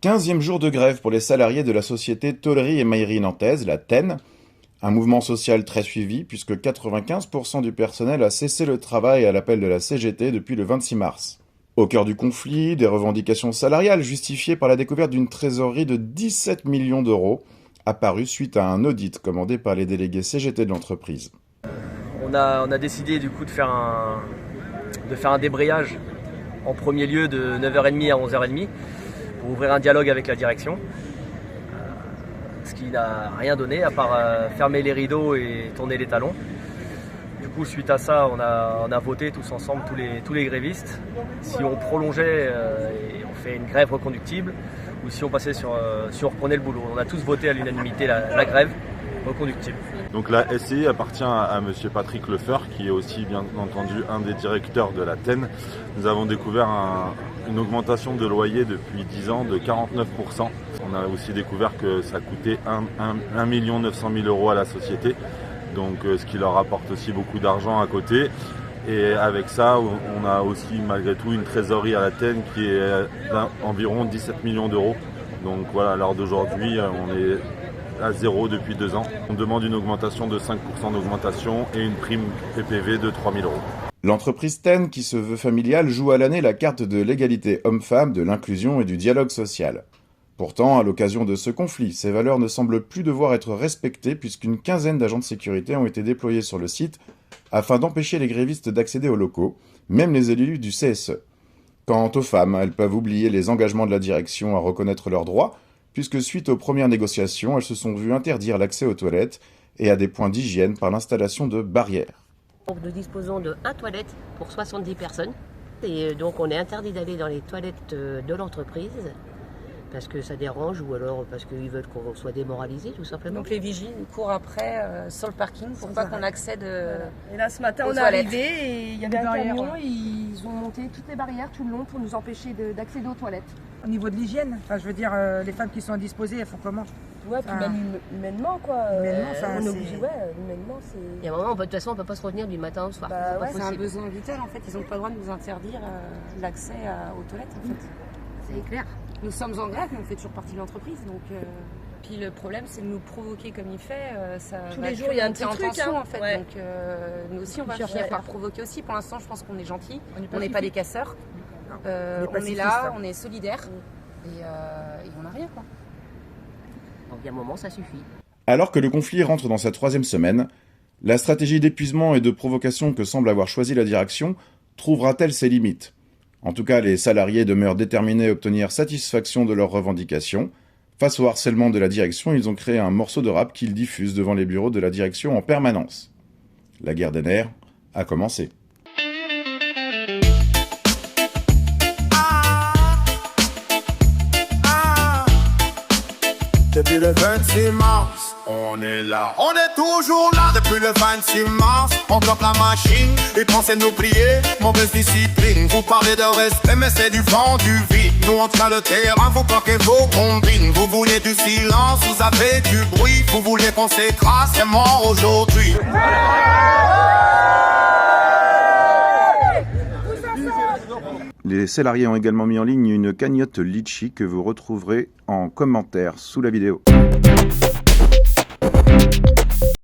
15e jour de grève pour les salariés de la société Tôleries et Mailleries Nantaise, la TEN. Un mouvement social très suivi puisque 95% du personnel a cessé le travail à l'appel de la CGT depuis le 26 mars. Au cœur du conflit, des revendications salariales justifiées par la découverte d'une trésorerie de 17 millions d'euros, apparue suite à un audit commandé par les délégués CGT de l'entreprise. On a décidé du coup de faire un débrayage en premier lieu de 9h30 à 11h30 pour ouvrir un dialogue avec la direction. Ce qui n'a rien donné à part fermer les rideaux et tourner les talons. Du coup, suite à ça, on a voté tous ensemble, tous les grévistes, si on prolongeait et on fait une grève reconductible ou si on passait si on reprenait le boulot. On a tous voté à l'unanimité la grève reconductible. Donc la SCI appartient à M. Patrick Lefeur, qui est aussi bien entendu un des directeurs de la TEN. Nous avons découvert une augmentation de loyer depuis 10 ans de 49%. On a aussi découvert que ça coûtait 1 900 000 € à la société, donc ce qui leur apporte aussi beaucoup d'argent à côté. Et avec ça, on a aussi malgré tout une trésorerie à la TEN qui est d'environ 17 millions d'euros. Donc voilà, à l'heure d'aujourd'hui, on est à zéro depuis 2 ans. On demande une augmentation de 5% d'augmentation et une prime PPV de 3 000 €. L'entreprise TEN, qui se veut familiale, joue à l'année la carte de l'égalité homme-femme, de l'inclusion et du dialogue social. Pourtant, à l'occasion de ce conflit, ces valeurs ne semblent plus devoir être respectées puisqu'une quinzaine d'agents de sécurité ont été déployés sur le site afin d'empêcher les grévistes d'accéder aux locaux, même les élus du CSE. Quant aux femmes, elles peuvent oublier les engagements de la direction à reconnaître leurs droits, puisque suite aux premières négociations, elles se sont vues interdire l'accès aux toilettes et à des points d'hygiène par l'installation de barrières. Nous disposons de 1 toilette pour 70 personnes et donc on est interdit d'aller dans les toilettes de l'entreprise parce que ça dérange ou alors parce qu'ils veulent qu'on soit démoralisé tout simplement. Donc les vigiles courent après sur le parking pour pas qu'on accède Et là ce matin on est arrivé et il y avait un camion, ils ont monté toutes les barrières tout le long pour nous empêcher d'accéder aux toilettes. Au niveau de l'hygiène, enfin je veux dire les femmes qui sont indisposées, elles font comment? Ouais, puis même humainement quoi. On est obligé, humainement c'est... Il y a un moment, de toute façon on peut pas se retenir du matin au soir. Bah, ouais, c'est un besoin vital en fait, ils n'ont pas le droit de nous interdire l'accès aux toilettes en fait. C'est clair. Nous sommes en grève mais on fait toujours partie de l'entreprise donc... Puis le problème c'est de nous provoquer comme il fait, ça tous va les jours il y a un petit truc tension, en fait. Ouais. Donc nous aussi on va finir par provoquer aussi. Pour l'instant je pense qu'on est gentils, on n'est pas des casseurs, on est là, on est solidaires et on n'a rien quoi. Donc il y a un moment ça suffit. Alors que le conflit rentre dans sa 3e semaine, la stratégie d'épuisement et de provocation que semble avoir choisi la direction trouvera-t-elle ses limites? En tout cas, les salariés demeurent déterminés à obtenir satisfaction de leurs revendications. Face au harcèlement de la direction, ils ont créé un morceau de rap qu'ils diffusent devant les bureaux de la direction en permanence. La guerre des nerfs a commencé. Depuis le 26 mars, on est là. On est toujours là depuis le 26 mars. On bloque la machine, ils pensent nous prier. Mauvaise discipline, vous parlez de respect, mais c'est du vent, du vide. Nous on tient le terrain, vous bloquez vos combines. Vous voulez du silence, vous avez du bruit. Vous voulez qu'on s'écrase, c'est mort aujourd'hui. Les salariés ont également mis en ligne une cagnotte Litchi que vous retrouverez en commentaire sous la vidéo.